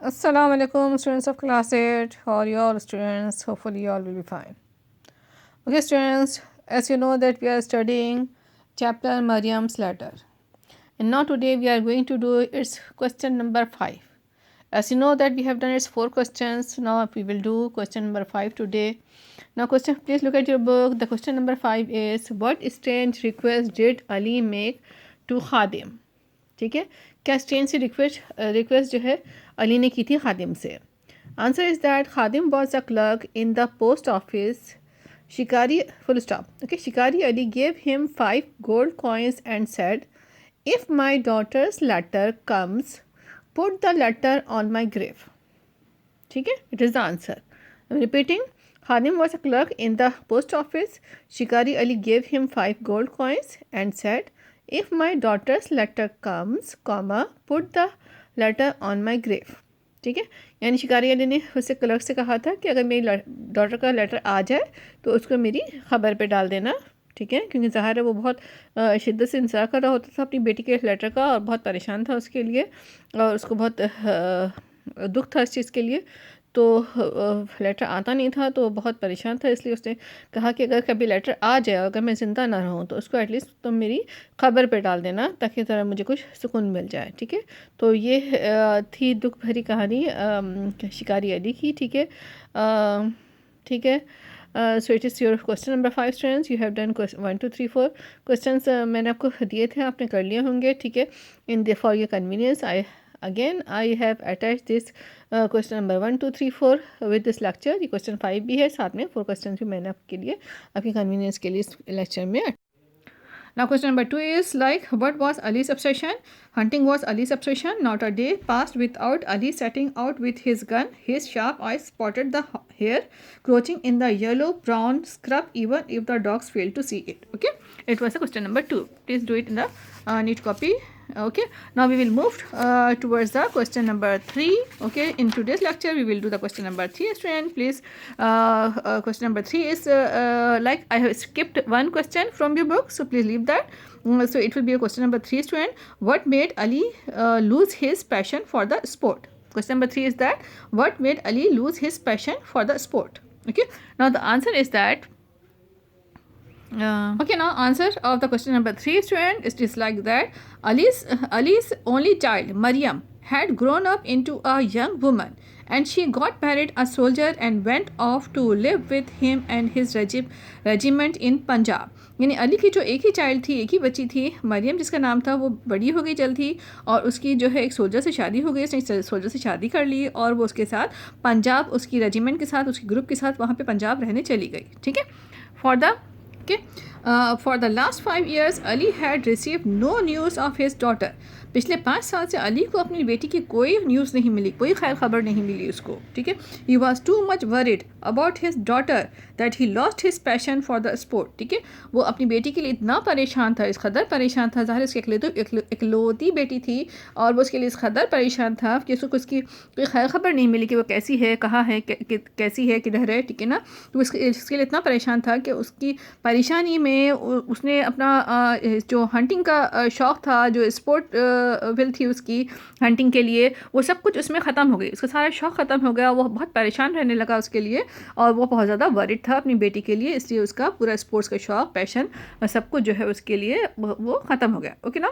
Assalamu alaikum, students of class 8. How are you all students? Hopefully you all will be fine. Okay students, as you know that we are studying chapter Maryam's letter. And now today we are going to do its question number 5. As you know that we have done its 4 questions. Now we will do question number 5 today. Now question, please look at your book. The question number 5 is, what strange request did Ali make to Khadim? ठीक है, क्या strange सी request जो है अली ने की थी खादिम से. Answer is that Khadim was a clerk in the post office. शिकारी फुल स्टॉप. ओके, शिकारी Ali gave him 5 gold coins and said, if my daughter's letter comes, put the letter on my grave. ठीक है, it is the answer. Repeating, Khadim was a clerk in the post office. Shikari Ali gave him 5 gold coins and said, if my daughter's letter comes, comma, put the letter on my grave. ठीक है, यानी शिकारी अली ने उससे clerk से कहा था कि अगर मेरी डॉटर का लेटर आ जाए तो उसको मेरी खबर पे डाल देना. ठीक है, क्योंकि ज़ाहिर है वो बहुत शिद्दत से इंतज़ार कर रहा होता था अपनी बेटी के लेटर का और बहुत परेशान था उसके लिए और उसको बहुत दुख था इस चीज़ के लिए. तो लेटर आता नहीं था तो बहुत परेशान था, इसलिए उसने कहा कि अगर कभी लेटर आ जाए, अगर मैं ज़िंदा ना रहूँ तो उसको एटलीस्ट तुम मेरी खबर पे डाल देना ताकि ज़रा मुझे कुछ सुकून मिल जाए. ठीक है, तो ये थी दुख भरी कहानी शिकारी अली की. ठीक है, ठीक है. So it is your question number 5 students. You have done 1 2 3 4 questions मैंने आपको दिए थे, आपने कर लिए होंगे. ठीक है, in the for your convenience I have attached this question number 1 2 3 4 with this lecture. ये question 5 भी है, साथ में 4 questions भी मैंने आपके लिए आपकी convenience के लिए इस lecture में. Now question number 2 is like, what was Ali's obsession? Hunting was Ali's obsession. Not a day passed without Ali setting out with his gun. His sharp eyes spotted the hare crouching in the yellow brown scrub even if the dogs failed to see it. Okay, it was a question number 2. Please do it in the neat copy. Okay, now we will move towards the question number 3. Okay, in today's lecture we will do the question number 3 student. Please question number 3 is like I have skipped one question from your book, so please leave that. So it will be a question number 3 student. What made Ali lose his passion for the sport? Question number 3 is that what made Ali lose his passion for the sport? Okay, now the answer is that okay, now answer of the question number 3 student is like that Ali's only child Maryam had grown up into a young woman and she got married a soldier and went off to live with him and his regiment in Punjab. यानी अली की जो एक ही child थी, एक ही बच्ची थी मरियम जिसका नाम था, वो बड़ी हो गई जल्दी और उसकी जो है एक सोल्जर से शादी हो गई. उसने सोल्जर से शादी कर ली और वो उसके साथ पंजाब उसकी रेजिमेंट के साथ उसके ग्रुप के साथ वहाँ पे पंजाब रहने चली गई. ठीक है, for the Okay, for the last 5 years, Ali had received no news of his daughter. पिछले 5 साल से अली को अपनी बेटी की कोई न्यूज़ नहीं मिली, कोई खैर खबर नहीं मिली उसको. ठीक है, he was too much worried about his daughter that he lost his passion for the sport. ठीक है, वो अपनी बेटी के लिए इतना परेशान था, इस कदर परेशान था, ज़ाहिर उसकी इकलौती बेटी थी और वो उसके लिए इस कदर परेशान था कि उसको उसकी कोई खैर खबर नहीं मिली कि वो कैसी है, कहाँ है, कैसी है, किधर है. ठीक है ना, तो इसके लिए इतना परेशान था कि उसकी परेशानी में उसने अपना जो हंटिंग का शौक़ था, जो स्पोर्ट विल थी उसकी हंटिंग के लिए, वो सब कुछ उसमें ख़त्म हो गई. उसका सारा शौक़ ख़त्म हो गया, वो बहुत परेशान रहने लगा उसके लिए और वो बहुत ज़्यादा वरिड था अपनी बेटी के लिए, इसलिए उसका पूरा स्पोर्ट्स का शौक़, पैशन, सब कुछ जो है उसके लिए वो ख़त्म हो गया. ओके ना,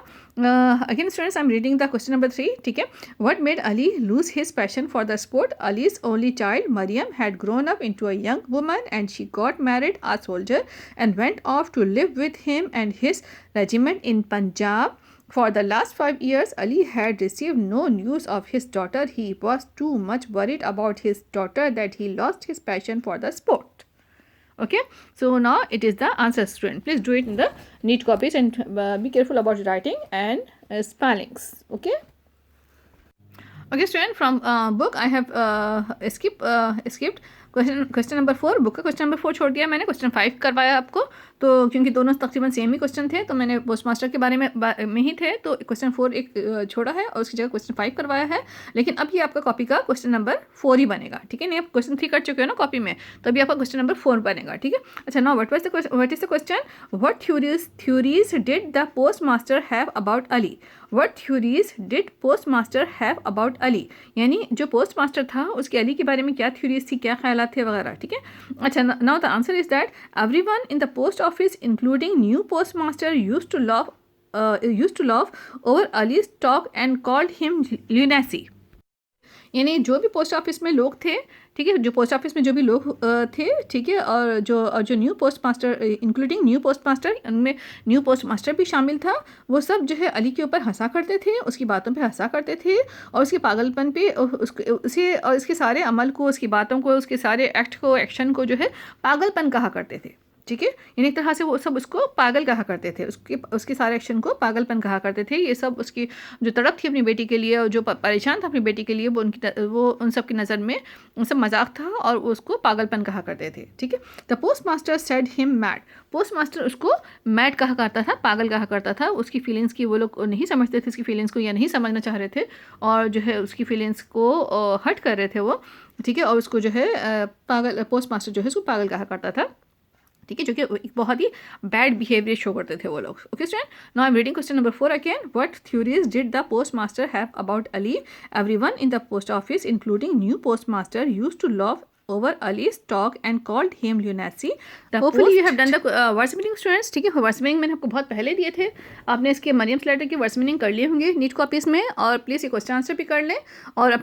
again students I am reading the question number 3. ठीक है, what made Ali lose his passion for the sport? Ali's only child Mariam had grown up into a young woman and she got married a soldier and went off to live with him and his regiment in Punjab. For the last 5 years, Ali had received no news of his daughter. He was too much worried about his daughter that he lost his passion for the sport. Okay, so now it is the answer student. Please do it in the neat copies and be careful about writing and spellings. Okay. Okay student, from book I have skipped question number 4. Book का question number 4 छोड़ दिया मैंने, question 5 करवाया आपको. तो क्योंकि दोनों तकरीबन सेम ही क्वेश्चन थे तो मैंने पोस्ट मास्टर के बारे में ही थे तो क्वेश्चन 4 एक छोड़ा है और उसकी जगह क्वेश्चन 5 करवाया है. लेकिन अब ये आपका कॉपी का क्वेश्चन नंबर 4 ही बनेगा. ठीक है, नहीं आप क्वेश्चन 3 कर चुके हो ना कॉपी में, तो अभी आपका क्वेश्चन नंबर 4 बनेगा. ठीक है, अच्छा now what is the question? What theories did the post master have about Ali? What theories did post master have about Ali, यानी जो पोस्ट मास्टर था उसके अली के बारे में क्या थ्योरीज थी, क्या ख्यालात थे वगैरह, ठीक है। अच्छा, now the answer is that everyone in the post office including new post master used to laugh over Ali's talk and called him lunacy, यानी जो भी पोस्ट ऑफिस में लोग थे, ठीक है, जो पोस्ट ऑफिस में जो भी लोग थे, ठीक है, और जो new post master including new post master, उनमें न्यू पोस्ट मास्टर भी शामिल था, वो सब जो है अली के ऊपर हंसा करते थे, उसकी बातों पे हंसा करते थे और उसके पागलपन पे उसे और उसके सारे अमल को, उसकी बातों को, उसके सारे एक्शन को जो है पागलपन कहा करते थे, ठीक है। यानी एक तरह से वो सब उसको पागल कहा करते थे, उसके सारे एक्शन को पागलपन कहा करते थे। ये सब उसकी जो तड़प थी अपनी बेटी के लिए और जो परेशान था अपनी बेटी के लिए, वो उन सब की नज़र में उन सब मजाक था और उसको पागलपन कहा करते थे, ठीक है। The post master said him mad, post master उसको मैड कहा करता था, पागल कहा करता था। उसकी फीलिंग्स की वो लोग नहीं समझते थे, उसकी फीलिंग्स को या नहीं समझना चाह रहे थे और जो है उसकी फीलिंग्स को हर्ट कर रहे थे वो, ठीक है, और उसको जो है पोस्ट मास्टर जो है उसको पागल कहा करता था, ठीक है, जो कि एक बहुत ही बैड बिहेवियर शो करते थे वो लोग। Okay student, now I am reading question number 4 again. What theories did the post master have about Ali? Everyone in the post office including new post master used to laugh over Ali's talk and called him lunacy. Hopefully you have done the words meaning students, ठीक है। Words meaning मैंने आपको बहुत पहले दिए थे, आपने इसके मरियम्स लेटर के वर्ड्स मीनिंग कर लिए होंगे नीट कॉपीज़ में, और प्लीज़ ये क्वेश्चन आंसर भी कर लें और अपने